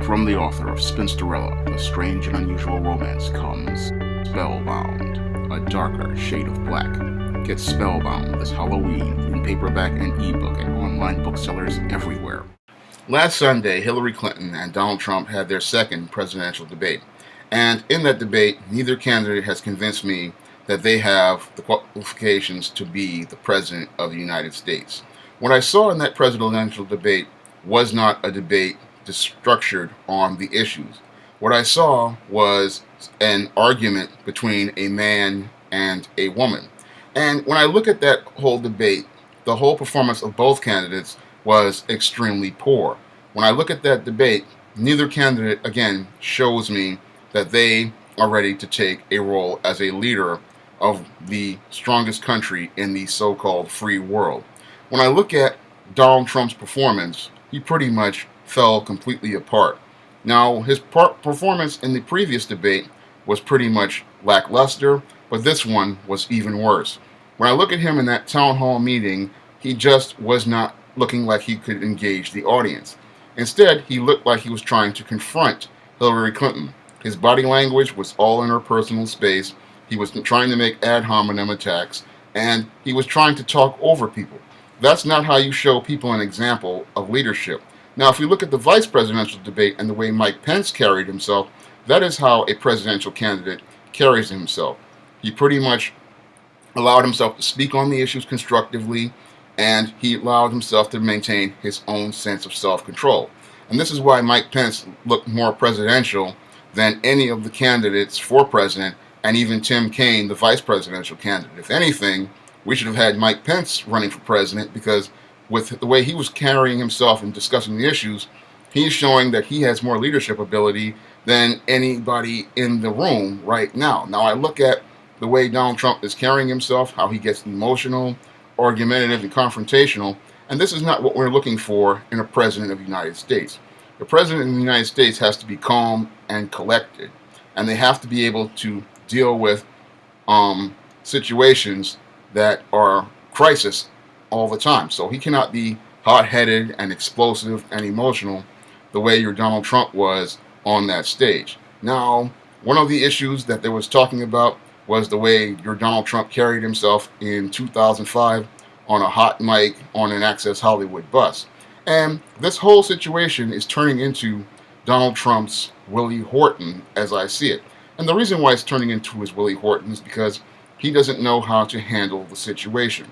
From the author of Spinsterella, A Strange and Unusual Romance comes Spellbound, a darker shade of black. Get Spellbound this Halloween in paperback and ebook at online booksellers everywhere. Last Sunday, Hillary Clinton and Donald Trump had their second presidential debate. And in that debate, neither candidate has convinced me that they have the qualifications to be the President of the United States. What I saw in that presidential debate was not a debate structured on the issues. What I saw was an argument between a man and a woman. And when I look at that whole debate, the whole performance of both candidates was extremely poor. When I look at that debate, neither candidate, again, shows me that they are ready to take a role as a leader of the strongest country in the so-called free world. When I look at Donald Trump's performance, he pretty much fell completely apart. Now, his performance in the previous debate was pretty much lackluster, but this one was even worse. When I look at him in that town hall meeting, he just was not looking like he could engage the audience. Instead, he looked like he was trying to confront Hillary Clinton. His body language was all in her personal space. He was trying to make ad hominem attacks, and he was trying to talk over people. That's not how you show people an example of leadership. Now, if we look at the vice presidential debate and the way Mike Pence carried himself, that is how a presidential candidate carries himself. He pretty much allowed himself to speak on the issues constructively, and he allowed himself to maintain his own sense of self-control. And this is why Mike Pence looked more presidential than any of the candidates for president, and even Tim Kaine, the vice presidential candidate. If anything, we should have had Mike Pence running for president, because with the way he was carrying himself and discussing the issues, he's showing that he has more leadership ability than anybody in the room right now. Now, I look at the way Donald Trump is carrying himself, how he gets emotional, argumentative, and confrontational, and this is not what we're looking for in a president of the United States. The president of the United States has to be calm and collected, and they have to be able to deal with situations that are crisis all the time. So he cannot be hot-headed and explosive and emotional the way your Donald Trump was on that stage. Now, one of the issues that they was talking about was the way your Donald Trump carried himself in 2005 on a hot mic on an Access Hollywood bus. And this whole situation is turning into Donald Trump's Willie Horton, as I see it. And the reason why it's turning into his Willie Horton is because he doesn't know how to handle the situation.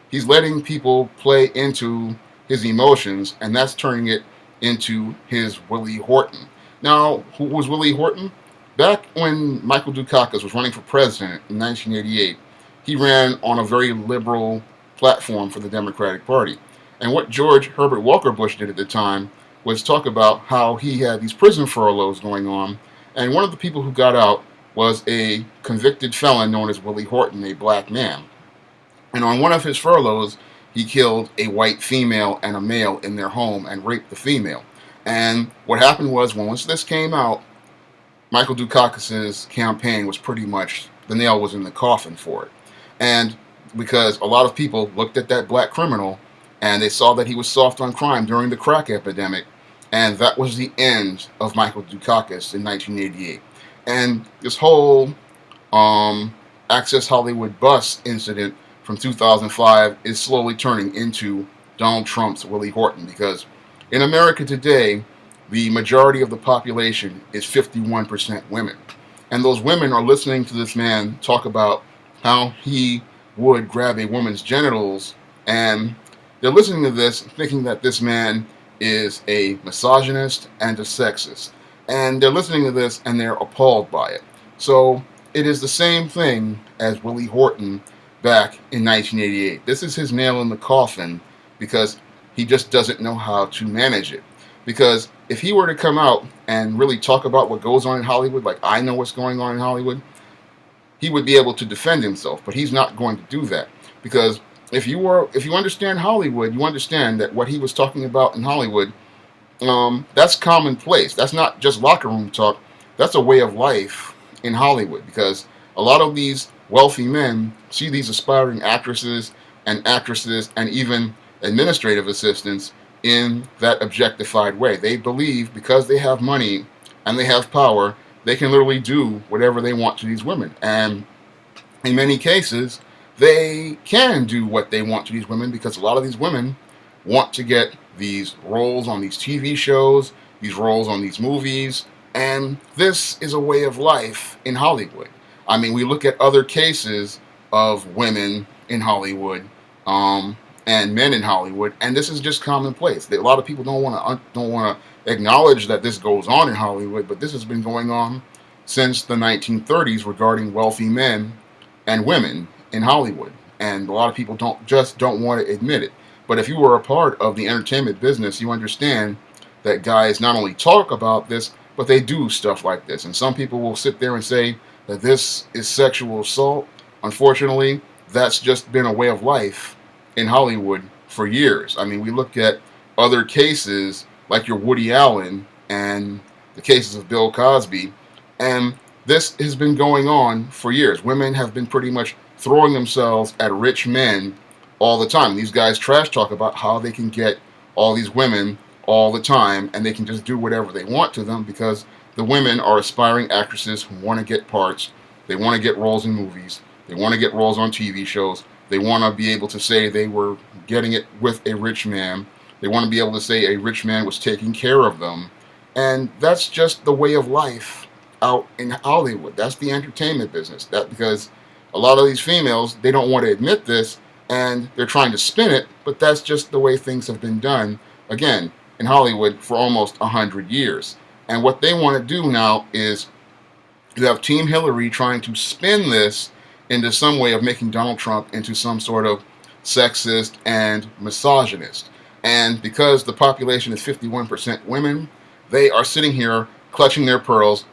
He's letting people play into his emotions, and that's turning it into his Willie Horton. Now, who was Willie Horton? Back when Michael Dukakis was running for president in 1988, he ran on a very liberal platform for the Democratic Party. And what George Herbert Walker Bush did at the time was talk about how he had these prison furloughs going on, and one of the people who got out was a convicted felon known as Willie Horton, a black man. And on one of his furloughs, he killed a white female and a male in their home and raped the female. And what happened was, once this came out, Michael Dukakis' campaign was pretty much, the nail was in the coffin for it. And because a lot of people looked at that black criminal and they saw that he was soft on crime during the crack epidemic, and that was the end of Michael Dukakis in 1988. And this whole Access Hollywood bus incident from 2005 is slowly turning into Donald Trump's Willie Horton, because in America today, the majority of the population is 51% women. And those women are listening to this man talk about how he would grab a woman's genitals, and they're listening to this thinking that this man is a misogynist and a sexist. And they're listening to this and they're appalled by it. So it is the same thing as Willie Horton back in 1988. This is his nail in the coffin, because he just doesn't know how to manage it. Because if he were to come out and really talk about what goes on in Hollywood, like I know what's going on in Hollywood, he would be able to defend himself. But he's not going to do that, because if you understand Hollywood, you understand that what he was talking about in Hollywood, that's commonplace. That's not just locker room talk. That's a way of life in Hollywood, because a lot of these wealthy men see these aspiring actresses and even administrative assistants in that objectified way. They believe because they have money and they have power, they can literally do whatever they want to these women. And in many cases, they can do what they want to these women because a lot of these women want to get these roles on these TV shows, these roles on these movies, and this is a way of life in Hollywood. I mean, we look at other cases of women in Hollywood and men in Hollywood, and this is just commonplace. A lot of people don't want to acknowledge that this goes on in Hollywood, but this has been going on since the 1930s regarding wealthy men and women in Hollywood, and a lot of people don't want to admit it. But if you were a part of the entertainment business, you understand that guys not only talk about this, but they do stuff like this. And some people will sit there and say that this is sexual assault. Unfortunately, that's just been a way of life in Hollywood for years. I mean, we look at other cases like your Woody Allen and the cases of Bill Cosby, and this has been going on for years. Women have been pretty much throwing themselves at rich men all the time. These guys trash talk about how they can get all these women all the time and they can just do whatever they want to them because the women are aspiring actresses who want to get parts. They want to get roles in movies. They want to get roles on TV shows. They want to be able to say they were getting it with a rich man. They want to be able to say a rich man was taking care of them. And that's just the way of life out in Hollywood. That's the entertainment business. That because a lot of these females, they don't want to admit this and they're trying to spin it, but that's just the way things have been done, again, in Hollywood for almost 100 years. And what they want to do now is you have Team Hillary trying to spin this into some way of making Donald Trump into some sort of sexist and misogynist. And because the population is 51% women, they are sitting here clutching their pearls,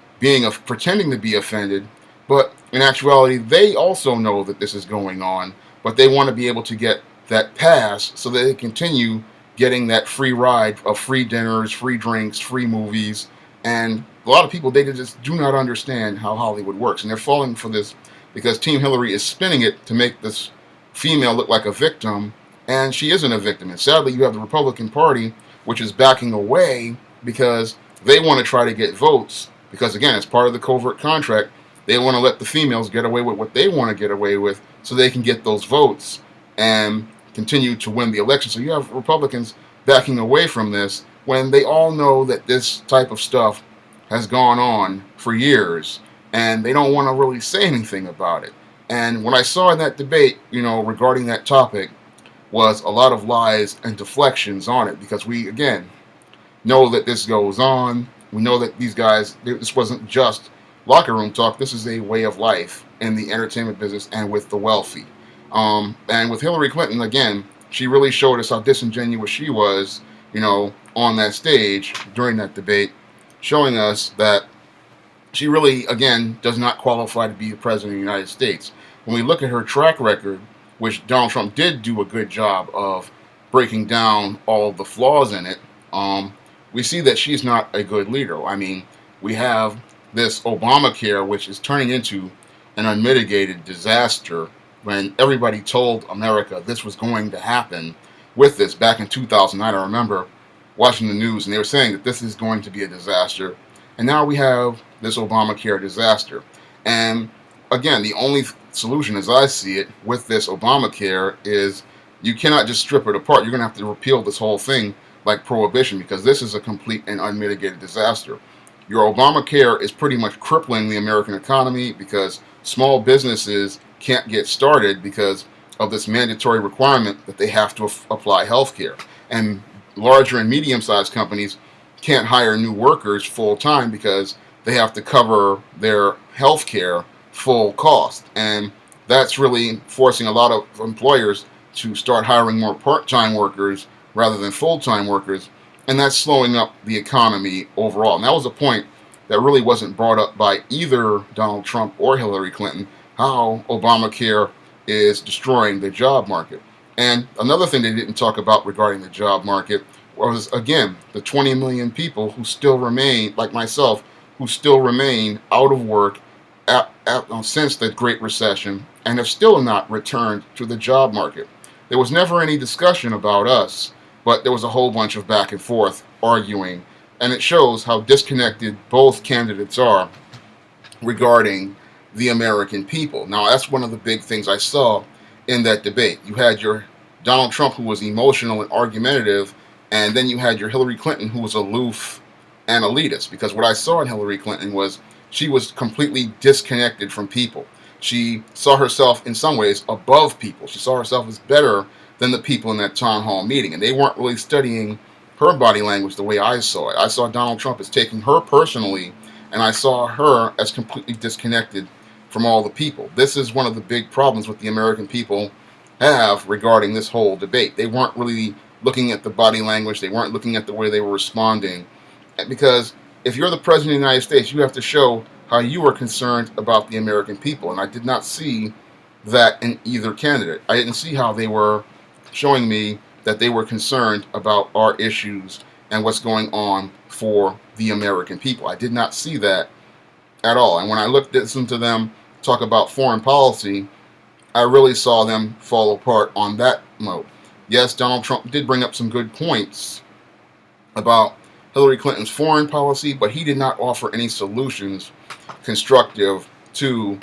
pretending to be offended, but in actuality, they also know that this is going on, but they want to be able to get that pass so that they continue getting that free ride of free dinners, free drinks, free movies. And a lot of people, they just do not understand how Hollywood works. And they're falling for this because Team Hillary is spinning it to make this female look like a victim, and she isn't a victim. And sadly, you have the Republican Party, which is backing away because they want to try to get votes. Because again, it's part of the covert contract. They want to let the females get away with what they want to get away with so they can get those votes and continue to win the election. So you have Republicans backing away from this when they all know that this type of stuff has gone on for years and they don't want to really say anything about it. And what I saw in that debate, regarding that topic was a lot of lies and deflections on it because we, again, know that this goes on. We know that these guys, this wasn't just locker room talk. This is a way of life in the entertainment business and with the wealthy. And with Hillary Clinton, again, she really showed us how disingenuous she was, on that stage during that debate, showing us that she really, again, does not qualify to be the president of the United States. When we look at her track record, which Donald Trump did do a good job of breaking down all the flaws in it, we see that she's not a good leader. I mean, we have this Obamacare, which is turning into an unmitigated disaster when everybody told America this was going to happen with this back in 2009. I remember watching the news and they were saying that this is going to be a disaster. And now we have this Obamacare disaster. And again, the only solution as I see it with this Obamacare is you cannot just strip it apart. You're going to have to repeal this whole thing like prohibition because this is a complete and unmitigated disaster. Your Obamacare is pretty much crippling the American economy because small businesses can't get started because of this mandatory requirement that they have to apply health care. And larger and medium-sized companies can't hire new workers full-time because they have to cover their health care full cost. And that's really forcing a lot of employers to start hiring more part-time workers rather than full-time workers, and that's slowing up the economy overall. And that was a point that really wasn't brought up by either Donald Trump or Hillary Clinton, how Obamacare is destroying the job market. And another thing they didn't talk about regarding the job market was, again, the 20 million people who still remain, like myself, who still remain out of work since the Great Recession and have still not returned to the job market. There was never any discussion about us, but there was a whole bunch of back and forth arguing, and it shows how disconnected both candidates are regarding the American people. Now, that's one of the big things I saw in that debate. You had your Donald Trump, who was emotional and argumentative, and then you had your Hillary Clinton, who was aloof and elitist. Because what I saw in Hillary Clinton was she was completely disconnected from people. She saw herself in some ways above people. She saw herself as better than the people in that town hall meeting, and they weren't really studying her body language the way I saw it. I saw Donald Trump as taking her personally, and I saw her as completely disconnected from all the people. This is one of the big problems with the American people have regarding this whole debate. They weren't really looking at the body language. They weren't looking at the way they were responding. Because if you're the president of the United States, you have to show how you are concerned about the American people. And I did not see that in either candidate. I didn't see how they were showing me that they were concerned about our issues and what's going on for the American people. I did not see that at all. And when I listened to them talk about foreign policy, I really saw them fall apart on that mode. Yes, Donald Trump did bring up some good points about Hillary Clinton's foreign policy, but he did not offer any solutions constructive to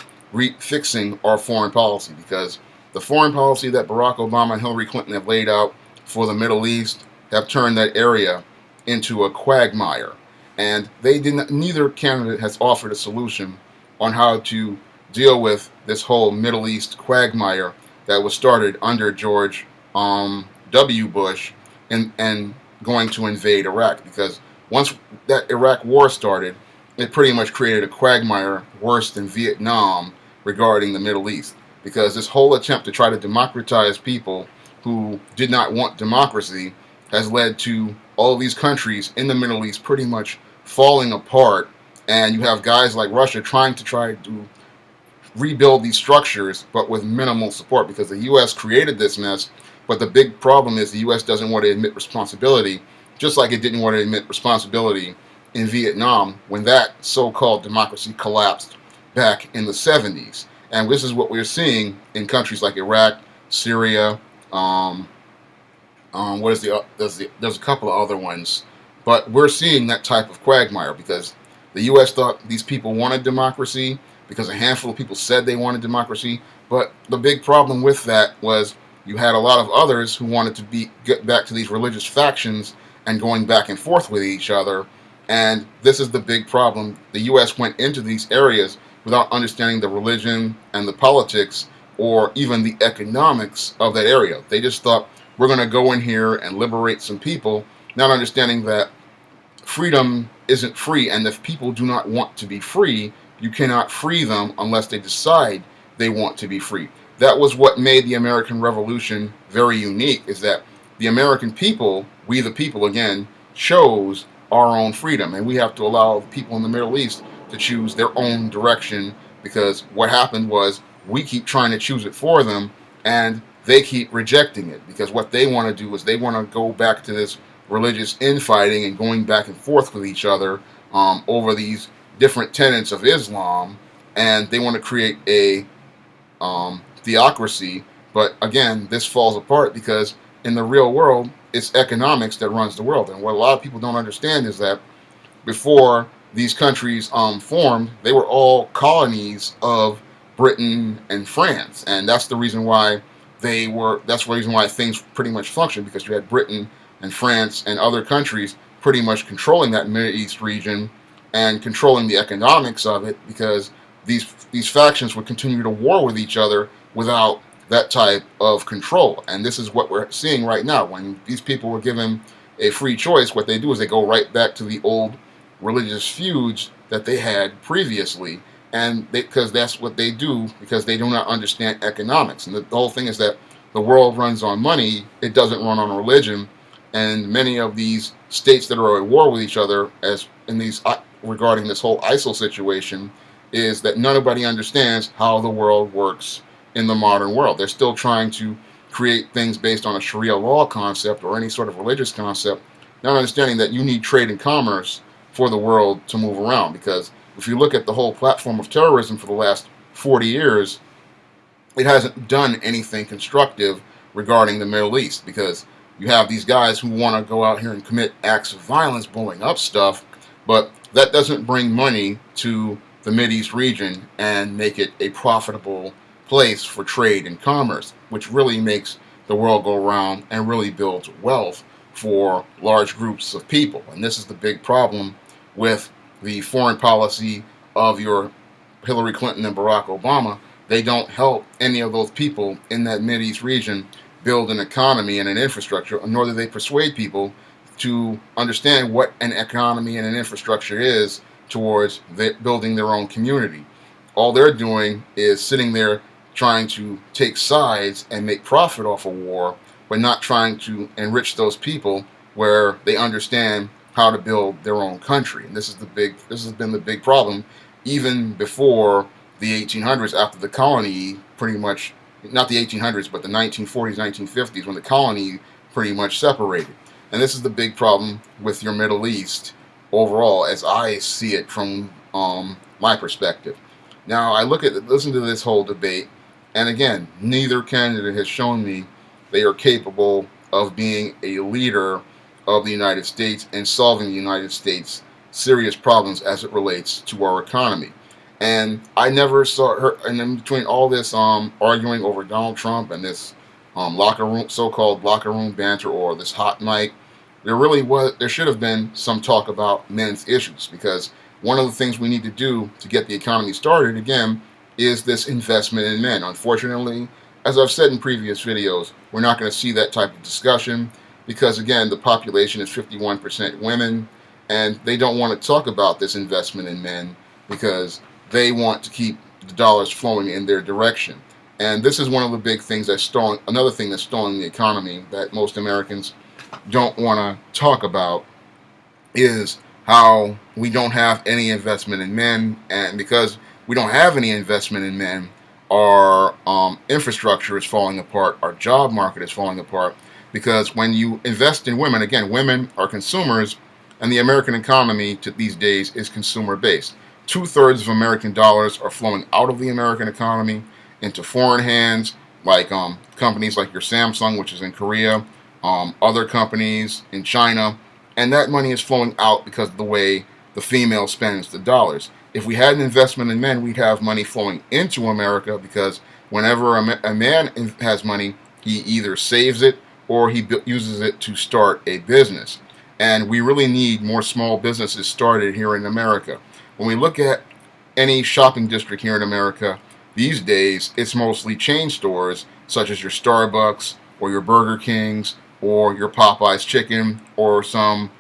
fixing our foreign policy, because the foreign policy that Barack Obama and Hillary Clinton have laid out for the Middle East have turned that area into a quagmire. And neither candidate has offered a solution on how to deal with this whole Middle East quagmire that was started under George W. Bush and going to invade Iraq. Because once that Iraq war started, it pretty much created a quagmire worse than Vietnam regarding the Middle East. Because this whole attempt to try to democratize people who did not want democracy has led to all these countries in the Middle East pretty much falling apart, and you have guys like Russia trying to rebuild these structures, but with minimal support, because the U.S. created this mess. But the big problem is the U.S. doesn't want to admit responsibility, just like it didn't want to admit responsibility in Vietnam when that so-called democracy collapsed back in the 70s. And this is what we're seeing in countries like Iraq, Syria. There's a couple of other ones, but we're seeing that type of quagmire because the U.S. thought these people wanted democracy, because a handful of people said they wanted democracy. But the big problem with that was you had a lot of others who wanted to get back to these religious factions and going back and forth with each other. And this is the big problem. The U.S. went into these areas without understanding the religion and the politics or even the economics of that area. They just thought, we're going to go in here and liberate some people, not understanding that freedom isn't free, and if people do not want to be free, you cannot free them unless they decide they want to be free. That was what made the American Revolution very unique, is that the American people, we the people again, chose our own freedom, and we have to allow the people in the Middle East to choose their own direction, because what happened was we keep trying to choose it for them, and they keep rejecting it, because what they want to do is they want to go back to this religious infighting and going back and forth with each other over these different tenets of Islam, and they want to create a theocracy. But again, this falls apart because in the real world, it's economics that runs the world. And what a lot of people don't understand is that before these countries formed, they were all colonies of Britain and France, and that's the reason why that's the reason why things pretty much functioned, because you had Britain and France and other countries pretty much controlling that Middle East region and controlling the economics of it, because these factions would continue to war with each other without that type of control. And this is what we're seeing right now. When these people were given a free choice, what they do is they go right back to the old religious feuds that they had previously, and because that's what they do, because they do not understand economics. And the whole thing is that the world runs on money, it doesn't run on religion. And many of these states that are at war with each other, as in these regarding this whole ISIL situation, is that nobody understands how the world works in the modern world. They're still trying to create things based on a Sharia law concept or any sort of religious concept, not understanding that you need trade and commerce for the world to move around. Because if you look at the whole platform of terrorism for the last 40 years, it hasn't done anything constructive regarding the Middle East, because You have these guys who want to go out here and commit acts of violence, blowing up stuff, but that doesn't bring money to the Mideast region and make it a profitable place for trade and commerce, which really makes the world go round and really builds wealth for large groups of people. And this is the big problem with the foreign policy of your Hillary Clinton and Barack Obama. They don't help any of those people in that Mideast region build an economy and an infrastructure, nor do they persuade people to understand what an economy and an infrastructure is towards building their own community. All they're doing is sitting there trying to take sides and make profit off a war, but not trying to enrich those people where they understand how to build their own country. And this has been the big problem even before the 1800s, after the colony pretty much, not the 1800s, but the 1940s, 1950s, when the colony pretty much separated. And this is the big problem with your Middle East overall, as I see it from my perspective. Now, listen to this whole debate, and again, neither candidate has shown me they are capable of being a leader of the United States and solving the United States' serious problems as it relates to our economy. And I never saw her, and in between all this arguing over Donald Trump and this so-called locker room banter, or this hot mic, there should have been some talk about men's issues, because one of the things we need to do to get the economy started again is this investment in men. Unfortunately, as I've said in previous videos, we're not going to see that type of discussion because, again, the population is 51% women, and they don't want to talk about this investment in men because they want to keep the dollars flowing in their direction. And this is one of the big things another thing that's stalling the economy that most Americans don't want to talk about, is how we don't have any investment in men. And because we don't have any investment in men, our infrastructure is falling apart, our job market is falling apart, because when you invest in women, again, women are consumers, and the American economy these days is consumer-based. 2/3 of American dollars are flowing out of the American economy into foreign hands, like companies like your Samsung, which is in Korea, other companies in China, and that money is flowing out because of the way the female spends the dollars. If we had an investment in men, we'd have money flowing into America, because whenever a man has money, he either saves it or he uses it to start a business. And we really need more small businesses started here in America. When we look at any shopping district here in America, these days it's mostly chain stores such as your Starbucks or your Burger Kings or your Popeye's Chicken or some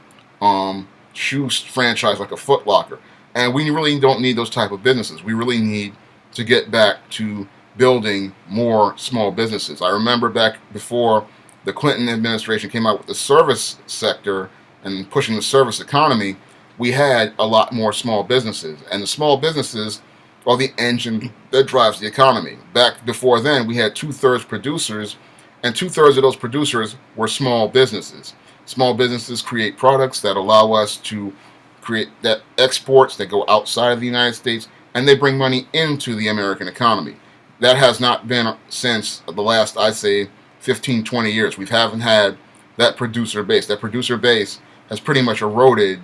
shoe franchise like a Foot Locker. And we really don't need those type of businesses. We really need to get back to building more small businesses. I remember back before the Clinton administration came out with the service sector and pushing the service economy, we had a lot more small businesses. And the small businesses are the engine that drives the economy. Back before then, we had 2/3 producers, and 2/3 of those producers were small businesses. Small businesses create products that allow us to create that exports that go outside of the United States, and they bring money into the American economy. That has not been since the last, I'd say, 15, 20 years. We haven't had that producer base. That producer base has pretty much eroded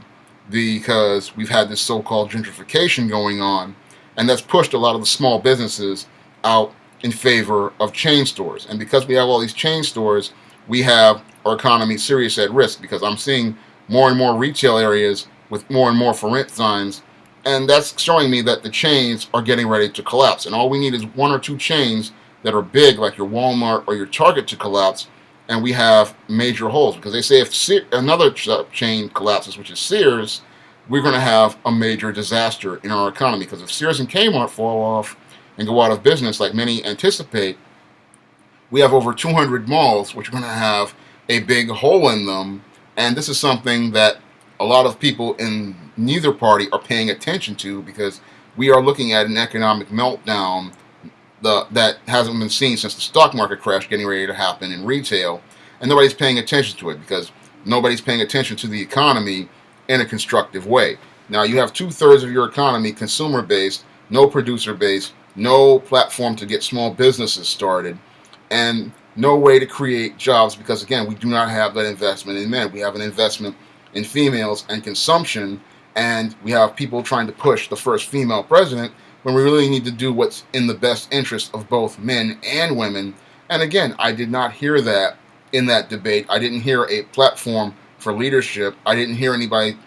because we've had this so-called gentrification going on, and that's pushed a lot of the small businesses out in favor of chain stores. And because we have all these chain stores, we have our economy serious at risk, because I'm seeing more and more retail areas with more and more for rent signs, and that's showing me that the chains are getting ready to collapse. And all we need is one or two chains that are big, like your Walmart or your Target, to collapse, and we have major holes. Because they say if another chain collapses, which is Sears, we're going to have a major disaster in our economy. Because if Sears and Kmart fall off and go out of business, like many anticipate, we have over 200 malls which are going to have a big hole in them. And this is something that a lot of people in neither party are paying attention to, because we are looking at an economic meltdown that hasn't been seen since the stock market crash getting ready to happen in retail, and nobody's paying attention to it because nobody's paying attention to the economy in a constructive way. Now, you have 2/3 of your economy consumer-based, no producer-based, no platform to get small businesses started, and no way to create jobs because, again, we do not have that investment in men. We have an investment in females and consumption, and we have people trying to push the first female president when we really need to do what's in the best interest of both men and women. And again, I did not hear that in that debate. I didn't hear a platform for leadership. I didn't hear anybody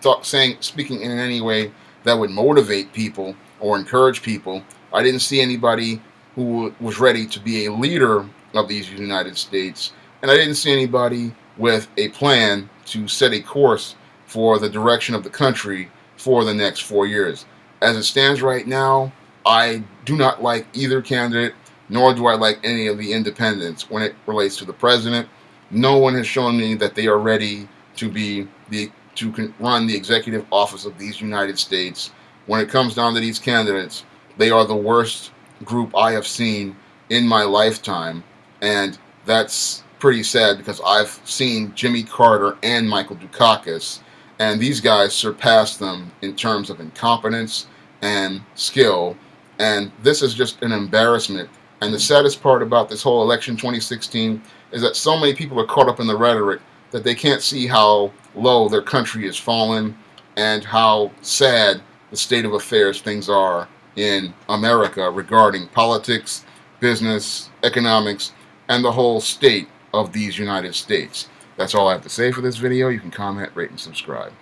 speaking in any way that would motivate people or encourage people. I didn't see anybody who was ready to be a leader of these United States, and I didn't see anybody with a plan to set a course for the direction of the country for the next 4 years. As it stands right now, I do not like either candidate, nor do I like any of the independents when it relates to the president. No one has shown me that they are ready to run the executive office of these United States. When it comes down to these candidates, they are the worst group I have seen in my lifetime, and that's pretty sad because I've seen Jimmy Carter and Michael Dukakis, and these guys surpass them in terms of incompetence and skill, and this is just an embarrassment. And the saddest part about this whole election 2016 is that so many people are caught up in the rhetoric that they can't see how low their country has fallen and how sad the state of affairs things are in America regarding politics, business, economics, and the whole state of these United States. That's all I have to say for this video. You can comment, rate, and subscribe.